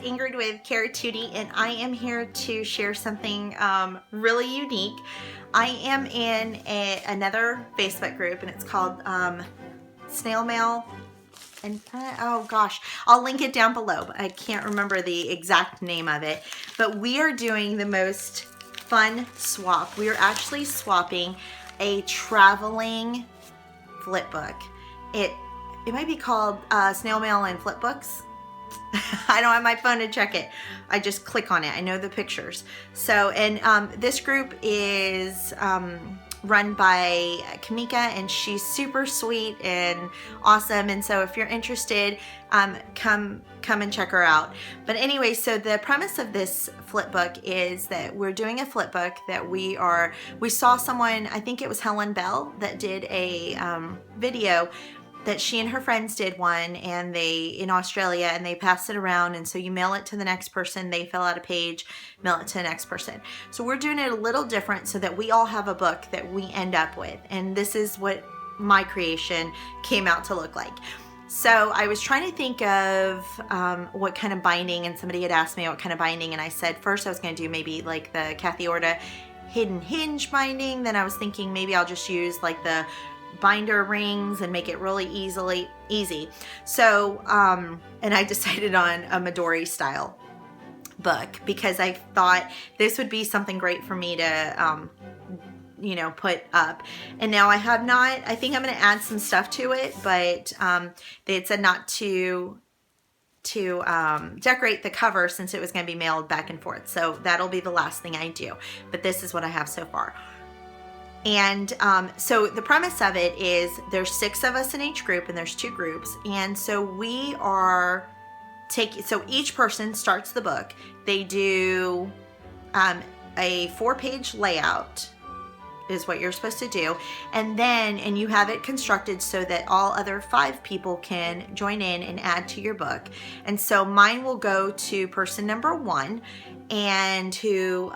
Ingrid with Karatootie, and I am here to share something really unique. I am in another Facebook group, and it's called Snail Mail. And oh gosh, I'll link it down below, but I can't remember the exact name of it. But we are doing the most fun swap. We are actually swapping a traveling flipbook. It might be called Snail Mail and Flipbooks. I don't have my phone to check it. I just click on it. I know the pictures. So, and this group is run by Kamika, and she's super sweet and awesome. And so if you're interested, come and check her out. But anyway, so the premise of this flipbook is that we're doing a flipbook that we saw someone, I think it was Helen Bell, that did a video that she and her friends did one, and in Australia, and they passed it around. And so you mail it to the next person, they fill out a page, mail it to the next person. So we're doing it a little different so that we all have a book that we end up with. And this is what my creation came out to look like. So I was trying to think of what kind of binding, and somebody had asked me what kind of binding, and I said first I was going to do maybe like the Kathy Orta hidden hinge binding. Then I was thinking maybe I'll just use like the binder rings and make it really easy. So and I decided on a Midori style book because I thought this would be something great for me to you know, put up. And now I think I'm going to add some stuff to it, but they had said not to decorate the cover since it was going to be mailed back and forth. So that'll be the last thing I do, but this is what I have so far. And so the premise of it is there's 6 of us in each group, and there's 2 groups. And so we are so each person starts the book. They do a 4-page layout is what you're supposed to do. And you have it constructed so that all other 5 people can join in and add to your book. And so mine will go to person number 1, and who,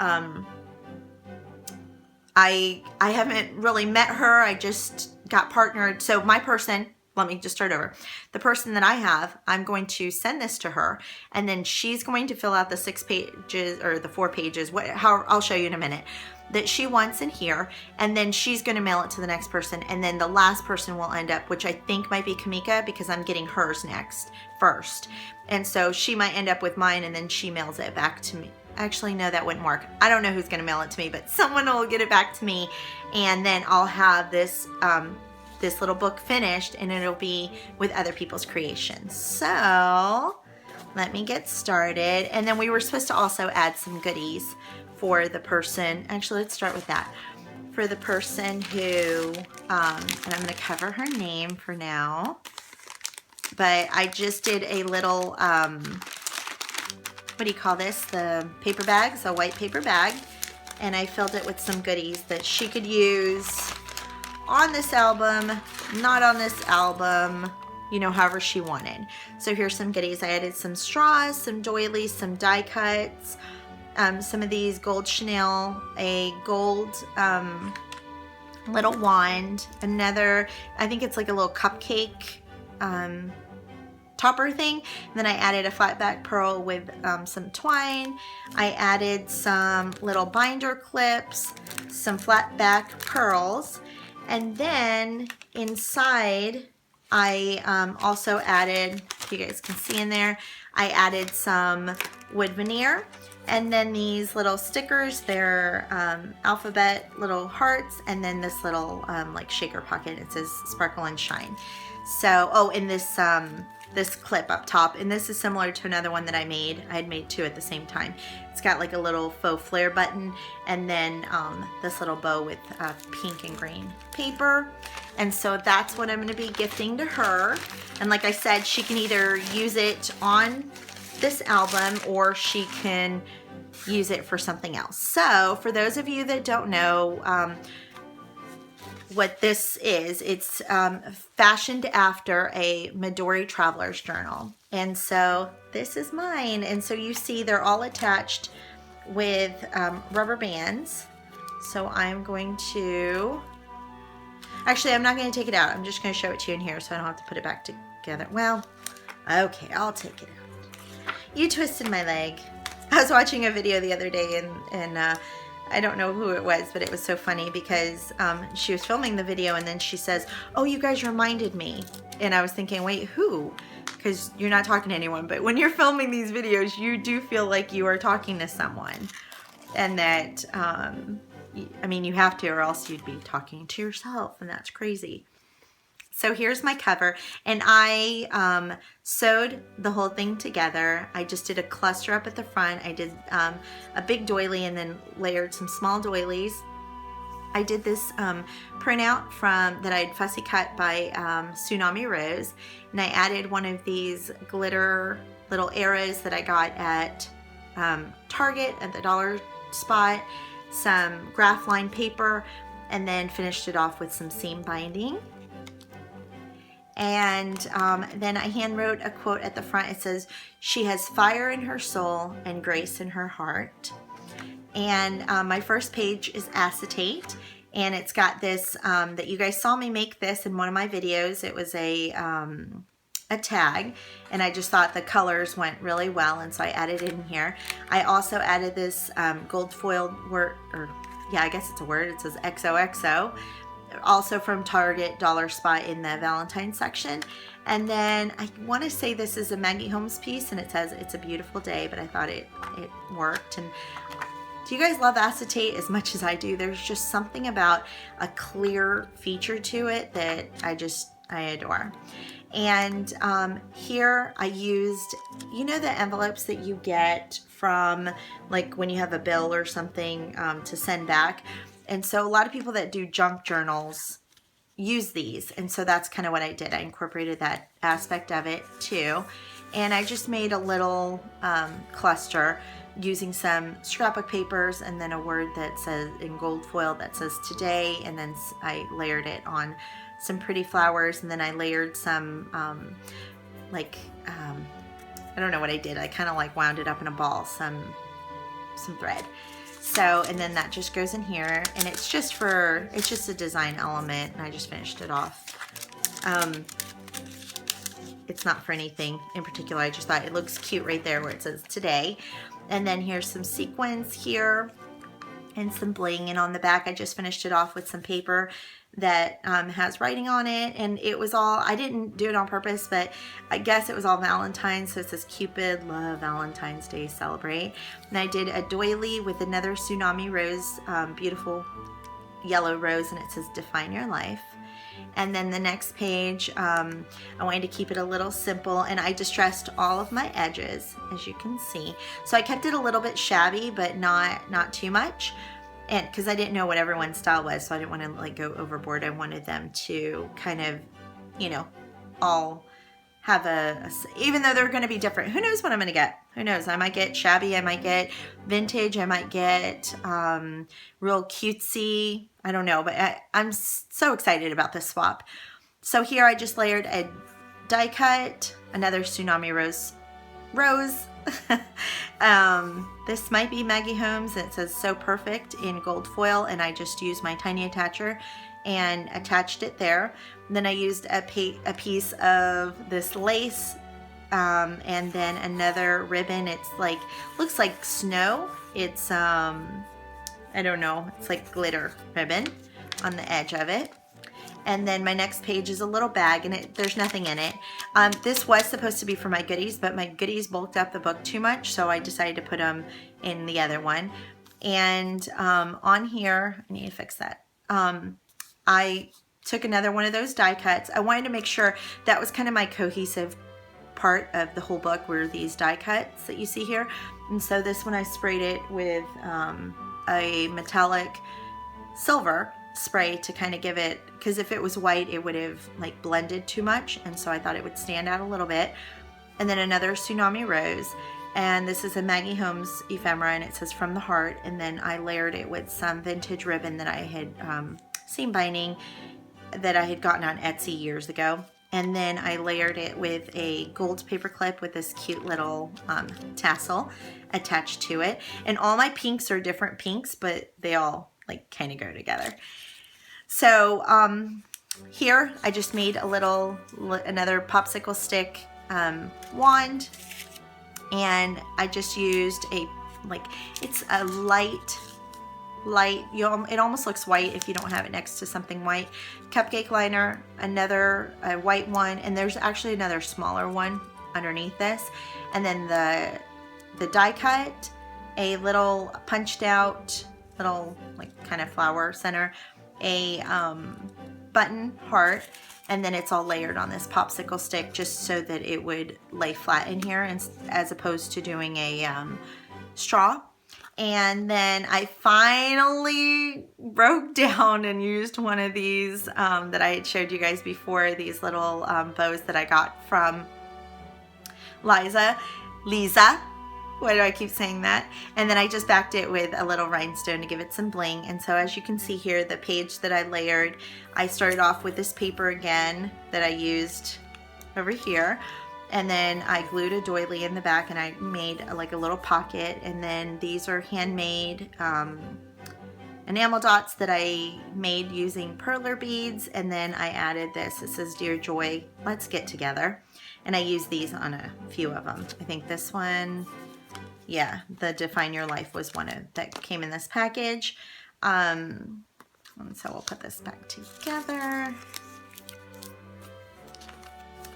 I haven't really met her. I just got partnered. So my person, let me just start over. The person that I have, I'm going to send this to her, and then she's going to fill out the 6 pages or the 4 pages, I'll show you in a minute, that she wants in here. And then she's going to mail it to the next person. And then the last person will end up, which I think might be Kamika, because I'm getting hers first. And so she might end up with mine, and then she mails it back to me. Actually, no, that wouldn't work. I don't know who's going to mail it to me, but someone will get it back to me, and then I'll have this this little book finished, and it'll be with other people's creations. So let me get started. And then we were supposed to also add some goodies for the person. Actually, let's start with that. For the person who, and I'm going to cover her name for now, but I just did a little, what do you call this? The paper bags, a white paper bag. And I filled it with some goodies that she could use on this album, not on this album, you know, however she wanted. So here's some goodies. I added some straws, some doilies, some die cuts, some of these gold Snail, a gold little wand, another, I think it's like a little cupcake topper thing. And then I added a flat back pearl with some twine. I added some little binder clips, some flat back pearls, and then inside I also added, if you guys can see in there, I added some wood veneer. And then these little stickers, they're alphabet little hearts, and then this little like shaker pocket. It says sparkle and shine. So, oh, and this clip up top, and this is similar to another one that I made. I had made 2 at the same time. It's got like a little faux flare button, and then this little bow with pink and green paper. And so that's what I'm going to be gifting to her. And like I said, she can either use it on this album, or she can use it for something else. So for those of you that don't know what this is, it's fashioned after a Midori Traveler's Journal. And so this is mine. And so you see they're all attached with rubber bands. So I'm going to, actually I'm not going to take it out. I'm just going to show it to you in here so I don't have to put it back together. Well, okay, I'll take it out. You twisted my leg. I was watching a video the other day and I don't know who it was, but it was so funny because she was filming the video and then she says, oh, you guys reminded me. And I was thinking, wait, who? Because you're not talking to anyone, but when you're filming these videos, you do feel like you are talking to someone. And that, I mean, you have to, or else you'd be talking to yourself, and that's crazy. So here's my cover, and I sewed the whole thing together. I just did a cluster up at the front. I did a big doily and then layered some small doilies. I did this printout that I'd fussy cut by Tsunami Rose, and I added one of these glitter little arrows that I got at Target at the dollar spot, some graph line paper, and then finished it off with some seam binding. And then I hand wrote a quote at the front. It says, she has fire in her soul and grace in her heart. And my first page is acetate, and it's got this that you guys saw me make this in one of my videos. It was a tag, and I just thought the colors went really well, and so I added it in here. I also added this gold foiled word, or yeah, I guess it's a word. It says XOXO, also from Target dollar spot in the Valentine's section. And then I want to say this is a Maggie Holmes piece, and it says it's a beautiful day, but I thought it worked. And do you guys love acetate as much as I do? There's just something about a clear feature to it that I adore. And here I used, you know, the envelopes that you get from, like, when you have a bill or something to send back. And so a lot of people that do junk journals use these. And so that's kind of what I did. I incorporated that aspect of it too. And I just made a little cluster using some scrapbook papers and then a word that says in gold foil that says today. And then I layered it on some pretty flowers, and then I layered some I don't know what I did. I kind of like wound it up in a ball, some thread. So, and then that just goes in here, and it's just a design element, and I just finished it off. It's not for anything in particular. I just thought it looks cute right there where it says today. And then here's some sequins here and some bling, and on the back I just finished it off with some paper that has writing on it, and it was all, I didn't do it on purpose, but I guess it was all Valentine's, so it says Cupid, love, Valentine's Day, celebrate. And I did a doily with another Tsunami Rose, beautiful yellow rose, and it says define your life. And then the next page, I wanted to keep it a little simple, and I distressed all of my edges, as you can see. So I kept it a little bit shabby, but not too much. And because I didn't know what everyone's style was, so I didn't want to like go overboard. I wanted them to kind of, you know, all have even though they're going to be different. Who knows what I'm going to get? Who knows? I might get shabby. I might get vintage. I might get real cutesy. I don't know, but I'm so excited about this swap. So here I just layered a die cut, another Tsunami Rose. This might be Maggie Holmes. It says so perfect in gold foil, and I just used my tiny attacher and attached it there. And then I used a piece of this lace and then another ribbon. It's like, looks like snow. It's I don't know, it's like glitter ribbon on the edge of it. And then my next page is a little bag, and there's nothing in it. This was supposed to be for my goodies, but my goodies bulked up the book too much, so I decided to put them in the other one. And on here, I need to fix that. I took another one of those die cuts. I wanted to make sure that was kind of my cohesive part of the whole book, were these die cuts that you see here. And so this one I sprayed it with a metallic silver spray to kind of give it, because if it was white it would have like blended too much, and so I thought it would stand out a little bit. And then another Tsunami Rose, and this is a Maggie Holmes ephemera, and it says from the heart. And then I layered it with some vintage ribbon that I had seam binding that I had gotten on Etsy years ago. And then I layered it with a gold paper clip with this cute little tassel attached to it. And all my pinks are different pinks, but they all like kind of go together. So here I just made another popsicle stick wand, And I just used it's a light, it almost looks white if you don't have it next to something white. Cupcake liner, another white one, and there's actually another smaller one underneath this. And then the die cut, a little punched out little kind of flower center, a button heart, and then it's all layered on this popsicle stick just so that it would lay flat in here, and as opposed to doing a straw. And then I finally broke down and used one of these that I had showed you guys before, these little bows that I got from Lisa. Why do I keep saying that? And then I just backed it with a little rhinestone to give it some bling. And so as you can see here, the page that I layered, I started off with this paper again that I used over here. And then I glued a doily in the back, and I made a little pocket. And then these are handmade enamel dots that I made using perler beads. And then I added this. It says, "Dear Joy, let's get together." And I used these on a few of them. I think this one, yeah, the Define Your Life was one that came in this package. And so we'll put this back together.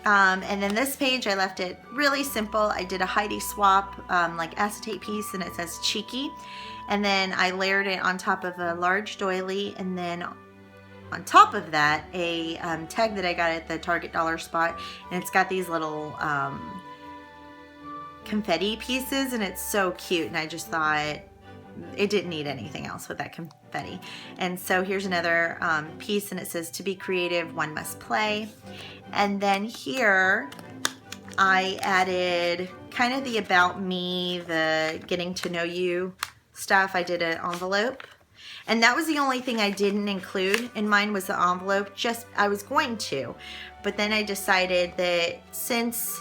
And then this page, I left it really simple. I did a Heidi swap, acetate piece, and it says "Cheeky." And then I layered it on top of a large doily, and then on top of that, a tag that I got at the Target dollar spot, and it's got these little confetti pieces, and it's so cute, and I just thought it didn't need anything else with that confetti. And so here's another piece, and it says, "To be creative, one must play." And then here I added kind of the about me, the getting to know you stuff. I did an envelope, and that was the only thing I didn't include in mine, was the envelope. I was going to, but then I decided that since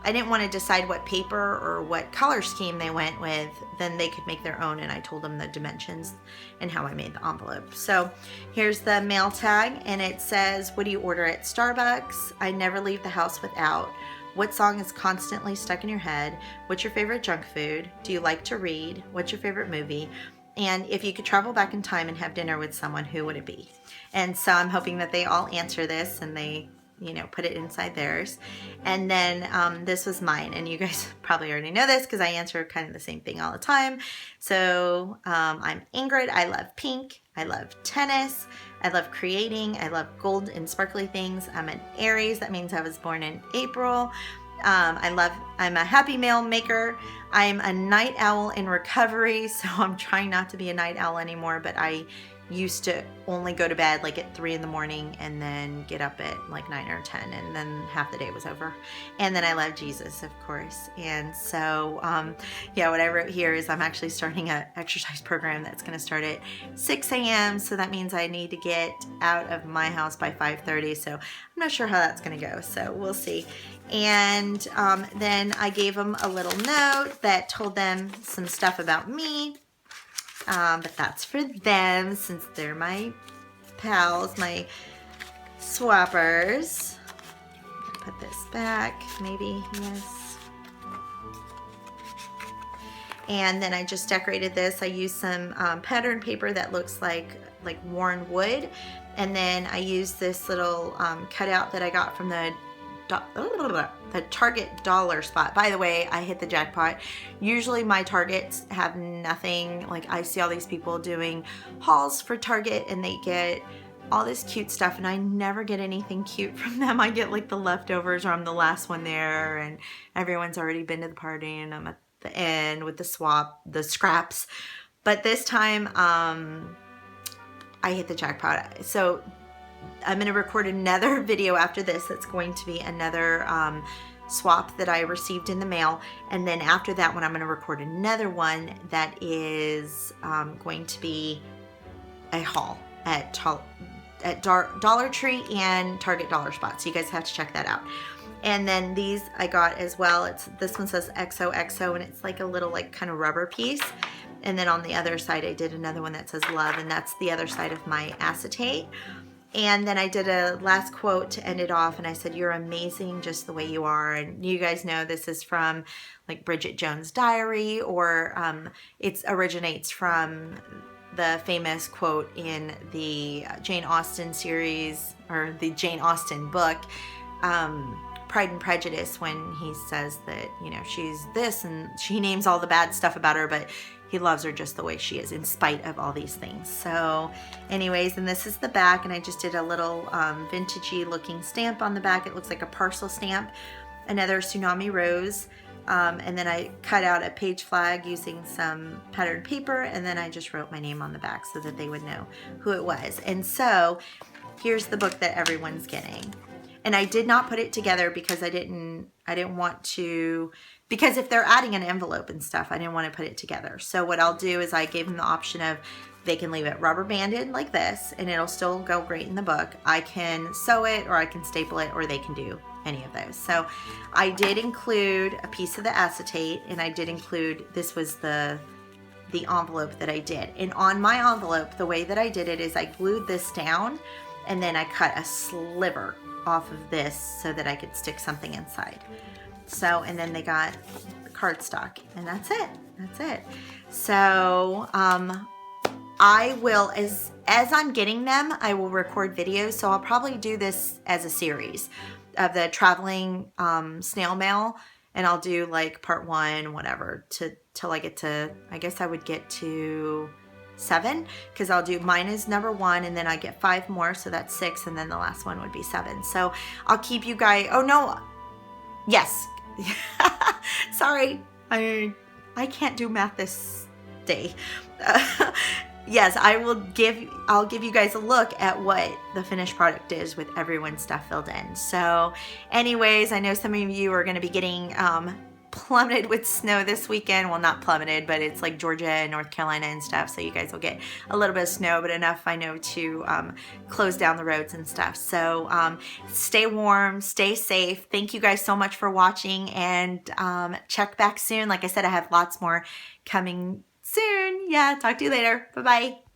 I didn't want to decide what paper or what color scheme they went with, then they could make their own, and I told them the dimensions and how I made the envelope. So here's the mail tag, and it says, "What do you order at Starbucks? I never leave the house without. What song is constantly stuck in your head? What's your favorite junk food? Do you like to read? What's your favorite movie? And if you could travel back in time and have dinner with someone, who would it be?" And so I'm hoping that they all answer this, and they put it inside theirs. And then this was mine, and you guys probably already know this because I answer kind of the same thing all the time. So I'm Ingrid. I love pink. I love tennis. I love creating. I love gold and sparkly things. I'm an Aries. That means I was born in April. I'm a happy meal maker. I'm a night owl in recovery, so I'm trying not to be a night owl anymore, but I used to only go to bed at 3 in the morning and then get up at 9 or 10, and then half the day was over. And then I love Jesus, of course. And so yeah, what I wrote here is I'm actually starting an exercise program that's going to start at 6 a.m. so that means I need to get out of my house by 5:30. So I'm not sure how that's going to go, so we'll see. And then I gave them a little note that told them some stuff about me. But that's for them, since they're my pals, my swappers. Put this back, maybe, yes. And then I just decorated this. I used some pattern paper that looks like worn wood. And then I used this little cutout that I got from the Target dollar spot. By the way, I hit the jackpot. Usually my Targets have nothing. I see all these people doing hauls for Target, and they get all this cute stuff, and I never get anything cute from them. I get the leftovers, or I'm the last one there, and everyone's already been to the party, and I'm at the end with the scraps. But this time I hit the jackpot. So I'm going to record another video after this that's going to be another swap that I received in the mail. And then after that one, I'm going to record another one that is going to be a haul at Dollar Tree and Target dollar spot. So you guys have to check that out. And then these I got as well. This one says XOXO, and it's a little kind of rubber piece. And then on the other side, I did another one that says love, and that's the other side of my acetate. And then I did a last quote to end it off, and I said, "You're amazing just the way you are." And you guys know this is from like Bridget Jones' Diary, or it originates from the famous quote in the Jane Austen series, or the Jane Austen book, Pride and Prejudice, when he says that, you know, she's this, and she names all the bad stuff about her, but he loves her just the way she is in spite of all these things. So anyways, and this is the back, and I just did a little vintagey looking stamp on the back. It looks like a parcel stamp, another tsunami rose, and then I cut out a page flag using some patterned paper, and then I just wrote my name on the back so that they would know who it was. And so here's the book that everyone's getting. And I did not put it together because I didn't want to, because if they're adding an envelope and stuff, I didn't want to put it together. So what I'll do is I gave them the option of, they can leave it rubber banded like this and it'll still go great in the book. I can sew it, or I can staple it, or they can do any of those. So I did include a piece of the acetate, and I did include, this was the envelope that I did. And on my envelope, the way that I did it is I glued this down, and then I cut a sliver off of this so that I could stick something inside. So, and then they got the cardstock, and that's it. That's it. So I will, as I'm getting them, I will record videos. So I'll probably do this as a series of the traveling snail mail, and I'll do like part 1, whatever, till I get to, I guess I would get to 7, because I'll do, mine is number 1, and then I get 5 more, so that's 6, and then the last one would be 7. So I'll keep you guys, oh no, yes, sorry, I can't do math this day. Yes, I'll give you guys a look at what the finished product is with everyone's stuff filled in. So anyways, I know some of you are going to be getting plummeted with snow this weekend. Well, not plummeted, but it's like Georgia and North Carolina and stuff, so you guys will get a little bit of snow, but enough, I know, to close down the roads and stuff. So stay warm, stay safe. Thank you guys so much for watching, and check back soon. Like I said, I have lots more coming soon. Yeah, talk to you later. Bye-bye.